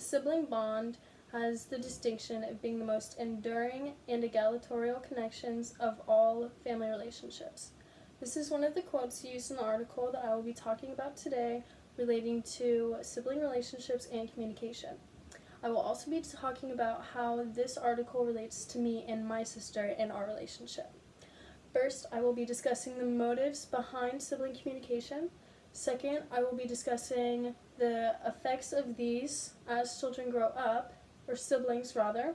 sibling bond has the distinction of being the most enduring and egalitarian connections of all family relationships. This is one of the quotes used in the article that I will be talking about today relating to sibling relationships and communication. I will also be talking about how this article relates to me and my sister and our relationship. First, I will be discussing the motives behind sibling communication. Second, I will be discussing the effects of these as children grow up, or siblings rather.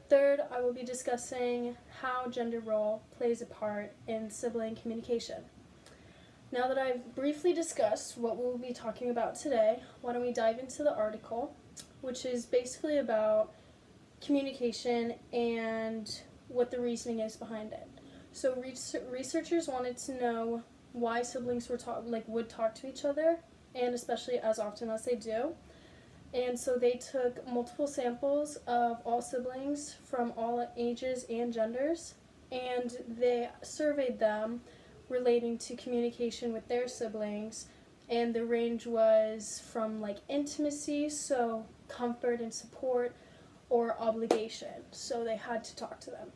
Third, I will be discussing how gender role plays a part in sibling communication. Now that I've briefly discussed what we'll be talking about today, why don't we dive into the article, which is basically about communication and what the reasoning is behind it. So researchers wanted to know why siblings would talk to each other, and especially as often as they do. And so they took multiple samples of all siblings from all ages and genders, and they surveyed them relating to communication with their siblings, and the range was from intimacy, so comfort and support, or obligation, so they had to talk to them.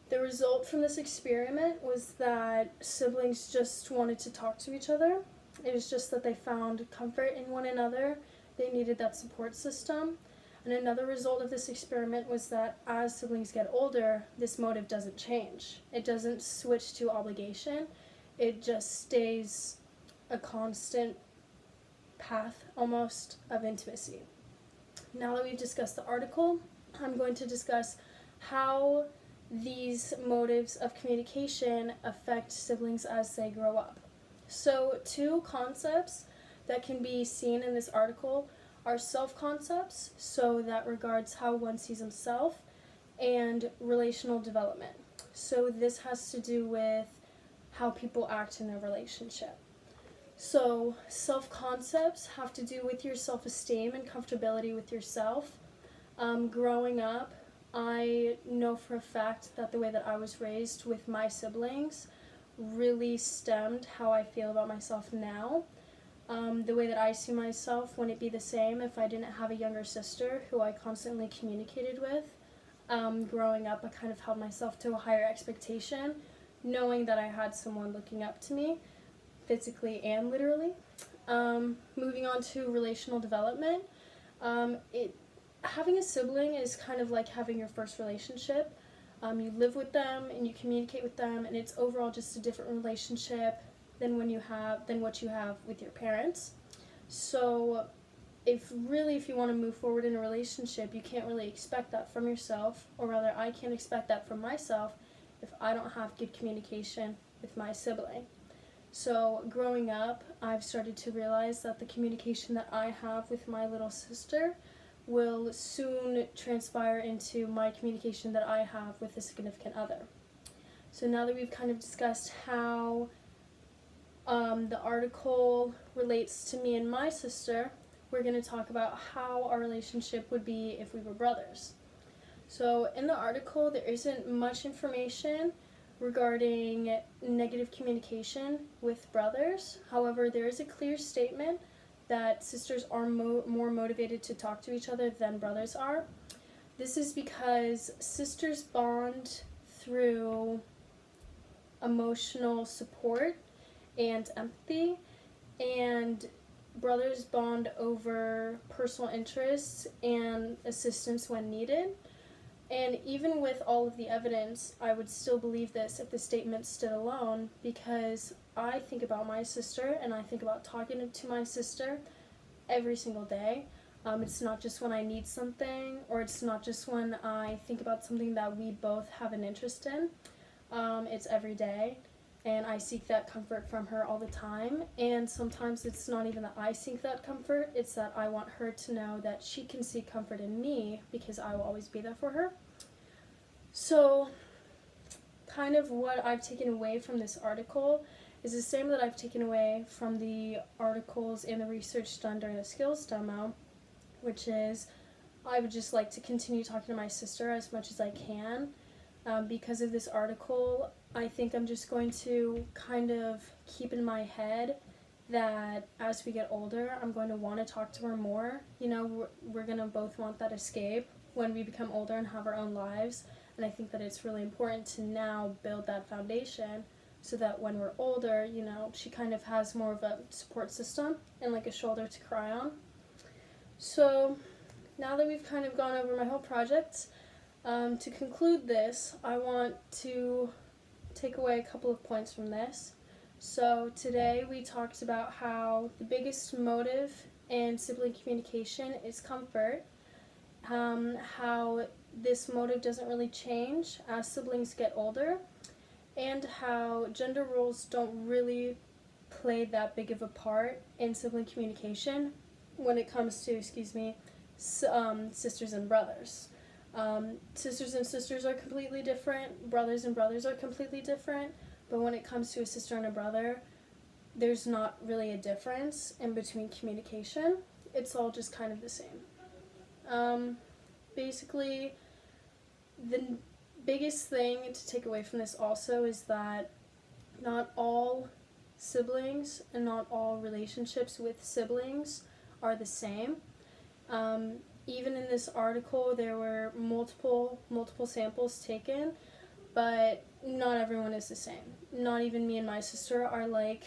The result from this experiment was that siblings just wanted to talk to each other. It was just that they found comfort in one another. They needed that support system. And another result of this experiment was that as siblings get older, this motive doesn't change. It doesn't switch to obligation. It just stays a constant path, almost, of intimacy. Now that we've discussed the article, I'm going to discuss how these motives of communication affect siblings as they grow up. So, two concepts that can be seen in this article are self-concepts, so that regards how one sees himself, and relational development. So this has to do with how people act in a relationship. So self-concepts have to do with your self-esteem and comfortability with yourself. Growing up, I know for a fact that the way that I was raised with my siblings really stemmed how I feel about myself now. The way that I see myself wouldn't be the same if I didn't have a younger sister who I constantly communicated with. Growing up, I kind of held myself to a higher expectation, knowing that I had someone looking up to me, physically and literally. Moving on to relational development, having a sibling is kind of like having your first relationship. You live with them and you communicate with them, and it's overall just a different relationship than what you have with your parents. So if you want to move forward in a relationship, you can't really expect that from yourself, or rather I can't expect that from myself if I don't have good communication with my sibling. So growing up, I've started to realize that the communication that I have with my little sister will soon transpire into my communication that I have with a significant other. So now that we've kind of discussed how the article relates to me and my sister, we're going to talk about how our relationship would be if we were brothers. So in the article, there isn't much information regarding negative communication with brothers. However, there is a clear statement that sisters are more motivated to talk to each other than brothers are. This is because sisters bond through emotional support and empathy, and brothers bond over personal interests and assistance when needed. And even with all of the evidence, I would still believe this if the statement stood alone, because I think about my sister and I think about talking to my sister every single day. It's not just when I need something, or it's not just when I think about something that we both have an interest in. It's every day, and I seek that comfort from her all the time. And sometimes it's not even that I seek that comfort, it's that I want her to know that she can seek comfort in me, because I will always be there for her. So kind of what I've taken away from this article is the same that I've taken away from the articles and the research done during the skills demo, which is I would just like to continue talking to my sister as much as I can. Because of this article, I think I'm just going to kind of keep in my head that as we get older, I'm going to want to talk to her more. You know, we're going to both want that escape when we become older and have our own lives. And I think that it's really important to now build that foundation so that when we're older, you know, she kind of has more of a support system and like a shoulder to cry on. So now that we've kind of gone over my whole project, to conclude this, I want to take away a couple of points from this. So today we talked about how the biggest motive in sibling communication is comfort, how this motive doesn't really change as siblings get older, and how gender roles don't really play that big of a part in sibling communication when it comes to, sisters and brothers. Sisters and sisters are completely different, brothers and brothers are completely different, but when it comes to a sister and a brother, there's not really a difference in between communication. It's all just kind of the same. Basically, the biggest thing to take away from this also is that not all siblings and not all relationships with siblings are the same. Even in this article, there were multiple samples taken, but not everyone is the same. Not even me and my sister are like,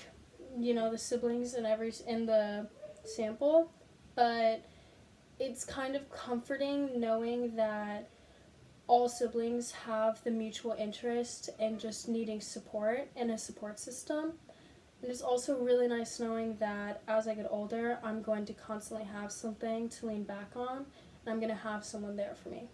you know, the siblings in the sample, but it's kind of comforting knowing that all siblings have the mutual interest in just needing support and a support system. And it's also really nice knowing that as I get older, I'm going to constantly have something to lean back on, and I'm going to have someone there for me.